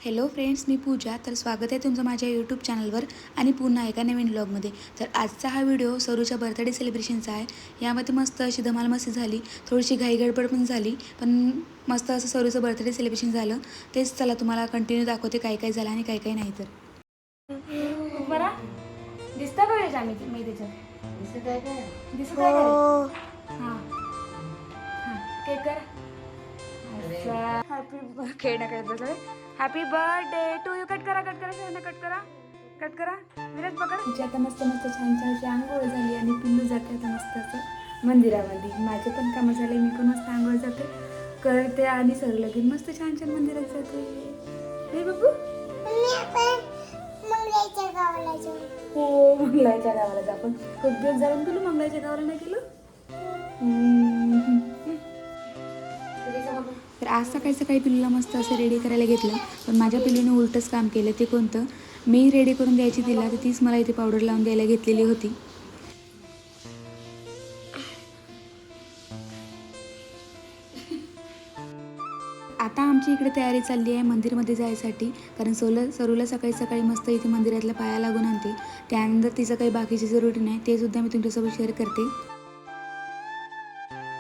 Hello friends, मी पूजा. तर स्वागत आहे तुमचं माझ्या यूट्यूब चॅनलवर आणि पुन्हा एका नवीन व्लॉगमध्ये. तर आजचा हा व्हिडिओ सरूच्या बर्थडे सेलिब्रेशनचा आहे. यामध्ये मस्त अशी धमाल मस्ती झाली, थोडीशी घाईगडबड पण झाली, पण मस्त असं सरूचं बर्थडे सेलिब्रेशन झालं. तेच चला तुम्हाला कंटिन्यू दाखवते काय काय झालं आणि काय काय नाही. तर बरा दिसतं का त्याच्या मी त्याच्यात दिसत आहे का हां हां केक कर. हॅपी खेळ नका बसले. Happy birthday to you. Cut करा कट करा कट करा विराज पकड. तिची आता मस्त मस्त छान छान अशी आंघोळ झाली आणि पिल्लू जाते आता मस्त असं मंदिरामध्ये. माझे पण कामं झाले, मी पण मस्त आंघोळ जाते करते आणि सर लगेच मस्त छान छान मंदिरात जाते. हे बघू हो मंगलाच्या गावाला जा. आपण खूप दिवस जाऊन गेलो मंगलाच्या गावाला नाही गेलो. तर आज सकाळी सकाळी पिल्लूला मस्त असं रेडी करायला घेतलं, पण माझ्या पिल्लूने उलटंच काम केलं. ते कोणतं, मी रेडी करून द्यायची तिला, तर तीच मला इथे पावडर लावून द्यायला घेतलेली होती. आता आमची इकडे तयारी चालली आहे मंदिरमध्ये जायसाठी, कारण सरूला सकाळी सकाळी मस्त इथे मंदिरातल्या पाया लागून आणते. त्यानंतर तिचं काही बाकीचे जे रुटीन आहे ते सुद्धा मी तुमच्यासोबत शेअर करते.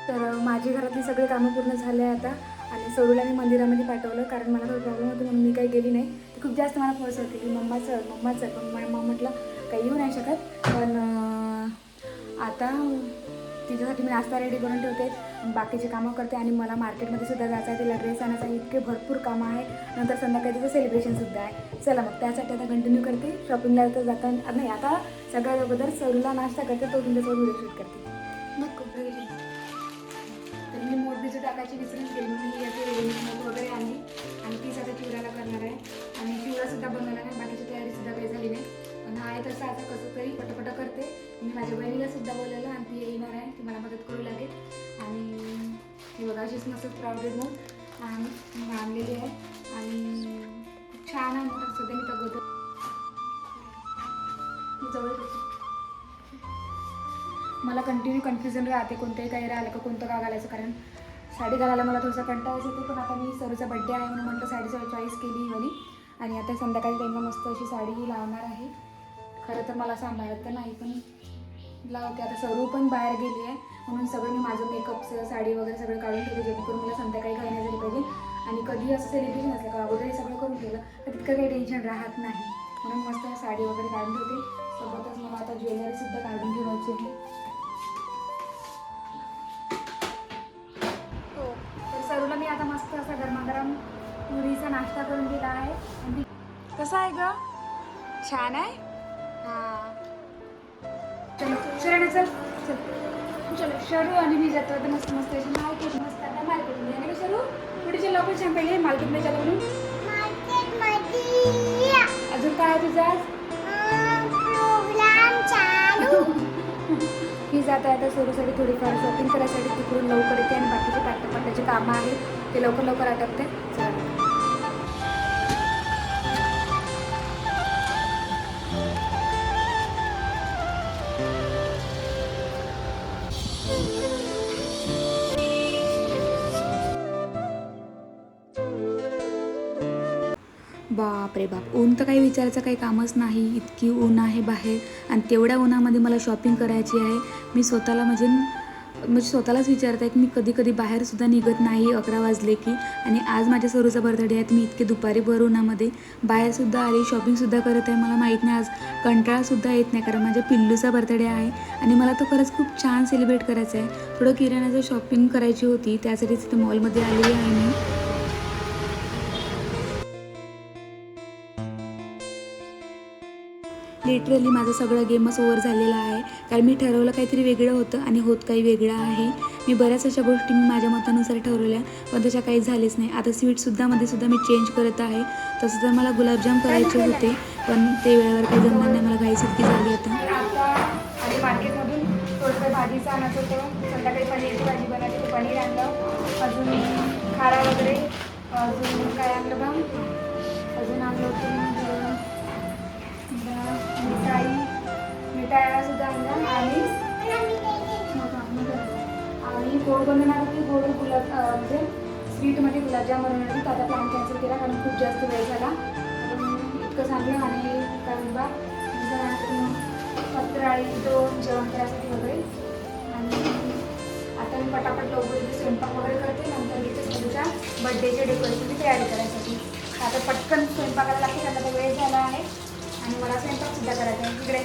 तर माझी घरातली सगळी कामं पूर्ण झाले आता आणि सरूला मी मंदिरामध्ये पाठवलं, कारण मला काही प्रॉब्लेम होतो म्हणून मी काही गेली नाही. ती खूप जास्त मला फोर्स होती की मम्माचं पण माझ्या मम्मा म्हटलं काही येऊ नाही शकत. पण आता तिच्यासाठी मी नाश्ता रेडी करून ठेवते, बाकीचे कामं करते आणि मला मार्केटमध्ये सुद्धा जायचं आहे. तिला ड्रेस आणायचा आहे, इतके भरपूर कामं आहे. नंतर संध्याकाळी तिचं सेलिब्रेशनसुद्धा आहे. चला मग त्यासाठी आता कंटिन्यू करते. शॉपिंगला तर जाता नाही, आता सगळ्यात अगोदर सरूला नाश्ता करते, तो तुमच्यासोबत व्हिडिओ शूट करते. तर मी मोठबीजू टाकायची विसरून गेली, म्हणून मी याची रेडीमेड मोठ वगैरे आणली आणि तीच आता चिवड्याला करणार आहे. आणि चिवडासुद्धा बनवणार आहे, बाकीची तयारीसुद्धा काही झाली नाही. पण आहे तसं आता कसं तरी पटपट करते. मी माझ्या बहिणीला सुद्धा बोलवलं आणि ती येणार आहे, ती मला मदत करू लागेल. आणि ही बघा अशीच मस्त क्राउडेड म्हणून आणलेली आहे आणि खूप छान आहे. मोठं सध्या मी तगवतो जवळ. मला कंटिन्यू कन्फ्युजन राहते कोणत्याही काही राहिलं का कोणतं का घालायचं, कारण साडी घालायला मला थोडंसं कंटाळाच येते. पण आता मी सरूचा बड्डे आहे म्हणून म्हटलं साडीचा चॉईस केली ही वाली. आणि आता संध्याकाळी टाईमला मस्त अशी साडी लावणार आहे. खरं तर मला सांभाळत तर नाही, पण लावते. आता सरू पण बाहेर गेली आहे म्हणून सगळं मी माझं मेकअपचं साडी वगैरे सगळं काढून ठेवते, जेणेकरून मला संध्याकाळी काही नाही झाली पाहिजे. आणि कधी असं सेलिब्रेशन असलं का अगोदर हे सगळं करून ठेवलं तर तितकं काही टेन्शन राहत नाही. म्हणून मस्त साडी वगैरे काढून ठेवते. सोबतच मला आता ज्वेलरीसुद्धा काढून ठेवायची आहे. सरूला मी आता मस्त असा गरमागरम पुरीचा नाश्ता करून दिला आहे. आणि कसा आहे ग? छान आहे. हां चलो शरण चल चल चलो. शरू आणि मी जातो आता मस्त मस्त अशी मार्केट मस्त आता मार्केटमध्ये आणि शरू पुढे चल लवकर छान पहिले मार्केटमध्ये चला म्हणून. अजून काय आहे तुझा? मी जात आहे आता सरूसाठी थोडीफार शॉपिंग करायसाठी. तिकडून लवकर येते आणि बाकीचे पाट्याचे कामं आहेत ते लवकर लवकर आटपते. चला बाप रे बाप, ऊन तर काही विचारायचं काही कामच नाही. इतकी ऊन आहे बाहेर आणि तेवढ्या उन्हामध्ये मला शॉपिंग करायची आहे. मी स्वतःला म्हणजे स्वतःलाच विचारत आहे की मी कधी कधी बाहेरसुद्धा निघत नाही 11 वाजले की. आणि आज माझ्या सरूचा बर्थडे आहे, मी इतके दुपारी भर उन्हामध्ये बाहेरसुद्धा आली, शॉपिंगसुद्धा करत आहे. मला माहीत नाही आज कंटाळासुद्धा येत नाही, कारण माझ्या पिल्लूचा बर्थडे आहे आणि मला तो खरंच खूप छान सेलिब्रेट करायचा आहे. थोडं किराण्याचं शॉपिंग करायची होती, त्यासाठीच इथे मॉलमध्ये आलेली आहे मी. लिटरली माझं सगळं गेमच ओव्हर झालेला आहे, कारण मी ठरवलं काहीतरी वेगळं होतं आणि होत काही वेगळं आहे. मी बऱ्याच अशा गोष्टी मी माझ्या मतानुसार ठरवल्या, पण त्याच्या काही झालेच नाही. आता स्वीटसुद्धा मी चेंज करत आहे. तसं तर मला गुलाबजाम करायचे होते, पण ते वेळेवर काही जमणार नाही, मला घाईच इतकी झाली आता. आणि मार्केटमधून थोडंसं भाजीचं आणायचं होतं. संध्याकाळी पनीरची भाजी बनायची, तर पनीर आणलं. अजून खारा वगैरे अजून काय आणलं बा, अजून आणलं होतं मिठाई ॲक्च्युली गोड बनवणार होती, गोड गुलाब म्हणजे स्वीटमध्ये गुलाबजाम बनवणार होती. आता प्लॅन कॅन्सल केला कारण खूप जास्त वेळ झाला. इतकं सांगलं आणि काय म्हणता पत्राळी दोन जेवण करायसाठी वगैरे. आणि आता मी पटापट लवकर स्वयंपाक वगैरे करते. नंतर इथे सगळ्या बड्डेच्या डेकोरेशनची तयारी करायसाठी आता पटकन स्वयंपाकाला लागते. आता वेळ झाला आहे आणि मला स्वयंपाकसुद्धा करायचा आहे. तिकडे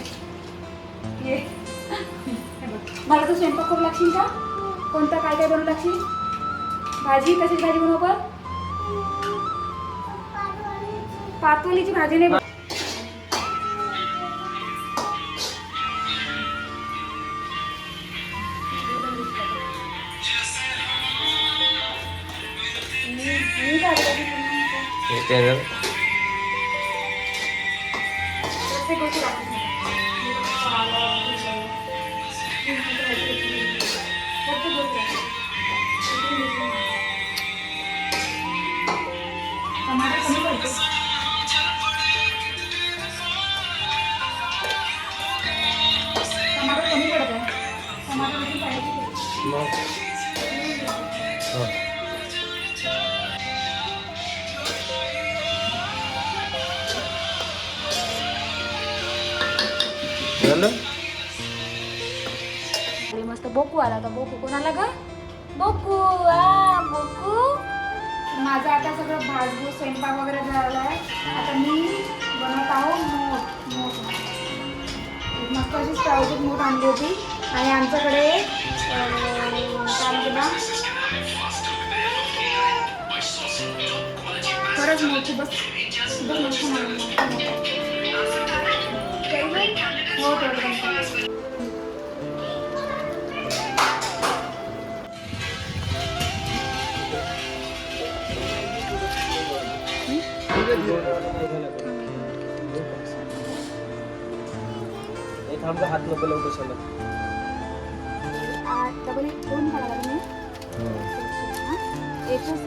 ये मला तू स्वयंपाक करू लागशील का? कोणता काय काय बनवू लागशील? भाजी कशी भाजी बनवू आपण? पातोलीची भाजी नाही. मस्त बोकू आला होता. बोकू कोणाला ग? बोकू बोकू. माझं आता सगळं भाजभूज स्वयंपाक वगैरे झाला आहे. आता मी बनवत आहो मोठ मस्त अशी स्प्राउटेड मोठ आणली होती. आणि आमच्याकडे काय म्हणते खरंच मोठी बस मस्त हो तेवढं. थांबा हात नको लावू कशाला. डबल फोन काढा तुम्ही एकच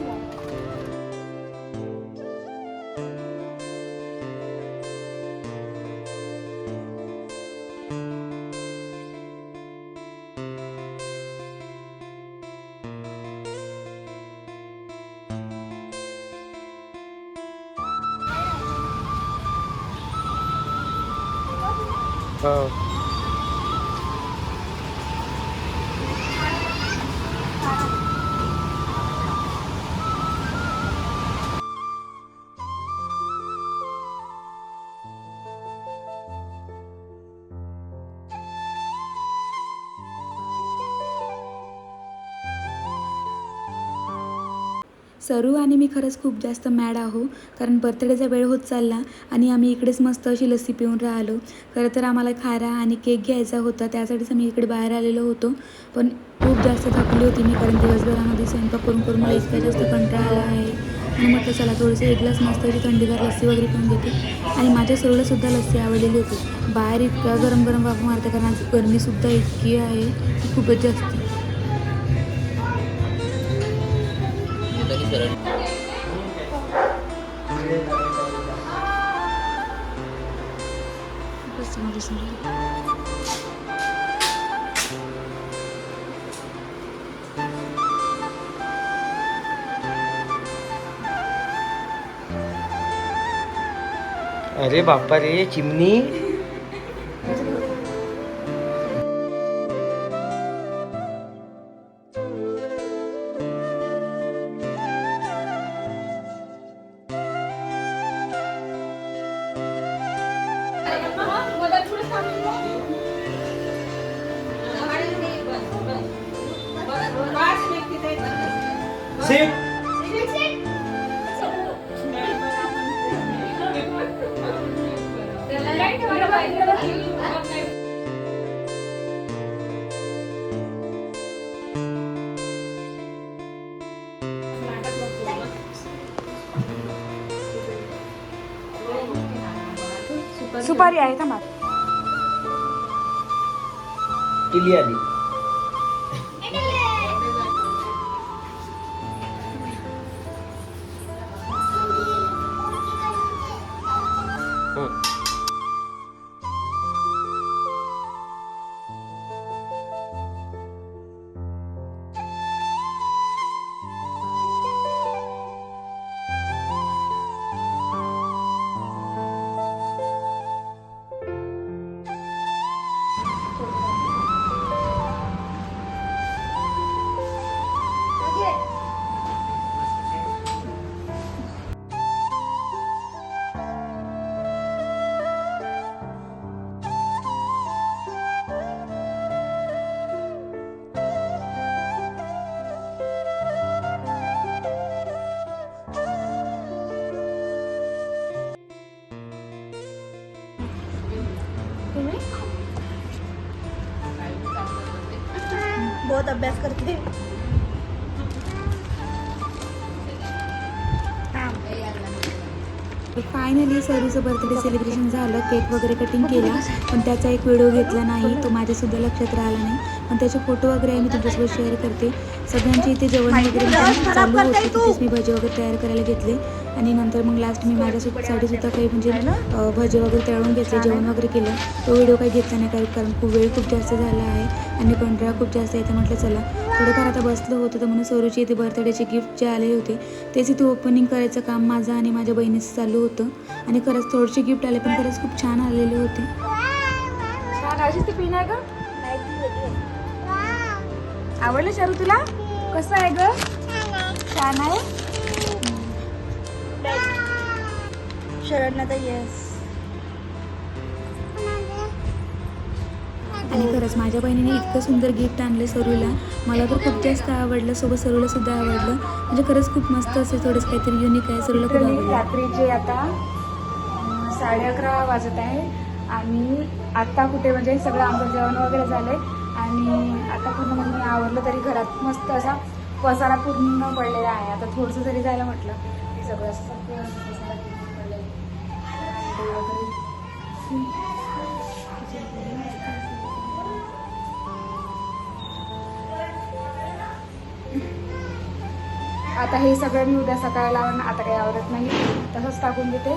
सरू आणि मी खरंच खूप जास्त मॅड आहो कारण बर्थडेचा वेळ होत चालला आणि आम्ही इकडेच मस्त अशी लस्सी पिऊन राहिलो. खरं तर आम्हाला खारा आणि केक घ्यायचा होता, त्यासाठीच आम्ही इकडे बाहेर आलेलो होतो. पण खूप जास्त थकली होती मी कारण दिवसभरामध्ये स्वयंपाक करून करून मला इतका जास्त कंटाळा आला आहे. आणि म्हटलं चला थोडंसं एक ग्लास मस्त अशी थंडीगार लस्सी वगैरे पिऊन घेते. आणि माझ्या सरूलासुद्धा लस्सी आवडलेली होती. बाहेर इतका गरम गरम वाफ मारते कारण आज गरमीसुद्धा इतकी आहे की खूपच जास्त. अरे बापा रे चिमणी. सुपारी आहे थांबा. किली आली. तुम्ही? बहुत अभ्यास करते. फायनली सरूचं बर्थडे सेलिब्रेशन झालं, केक वगैरे कटिंग केला, पण त्याचा एक व्हिडिओ घेतला नाही, तो माझ्यासुद्धा लक्षात राहिला नाही. पण त्याचे फोटो वगैरे मी तुमच्यासोबत शेअर करते. सगळ्यांचे इथे जेवण वगैरे चालू होते, तिथेच मी भजे वगैरे तयार करायला घेतले. आणि नंतर मग लास्ट मी माझ्यासाठी सुद्धा काही म्हणजे भजे वगैरे तळून घेतले, जेवण वगैरे केलं. तो व्हिडिओ काही घेतला नाही कारण वेळ खूप जास्त झाला आहे आणि कंटाळा खूप जास्त आहे. तर म्हटलं चला थोडंफार आता बसलं होतं, तर म्हणून सरूची इथे बर्थडेचे गिफ्ट जे आले होते तेच इथे ओपनिंग करायचं काम माझं आणि माझ्या बहिणीचं चालू होतं. आणि खरंच थोडेसे गिफ्ट आले, पण खरंच खूप छान आलेले होते. छान. अशीच ती पिन आहे का? आवडलं शारू तुला? कसं आहे ग? छान आहे. शरणला तर येस. आणि खरंच माझ्या बहिणीने इतकं सुंदर गिफ्ट आणलं सरूला, मला तर खूप जास्त आवडलं, सोबत सरूला सुद्धा आवडलं. म्हणजे खरंच खूप मस्त असेल, थोडंच काहीतरी युनिक आहे, सरूला खूप आवडलं. रात्रीचे आता 11:30 वाजत आहे आणि आता कुठे म्हणजे सगळं आमचं जेवण वगैरे झालंय आणि आता पूर्ण म्हणजे मी आवरलं तरी घरात मस्त असा पसारा पूर्ण पडलेला आहे. आता थोडंसं जरी जायला म्हटलं की सगळं पसारा पडलेलं आहे. आता हे सगळं मी उद्या सकाळी लावून आता काही आवडत नाही, तसंच टाकून देते.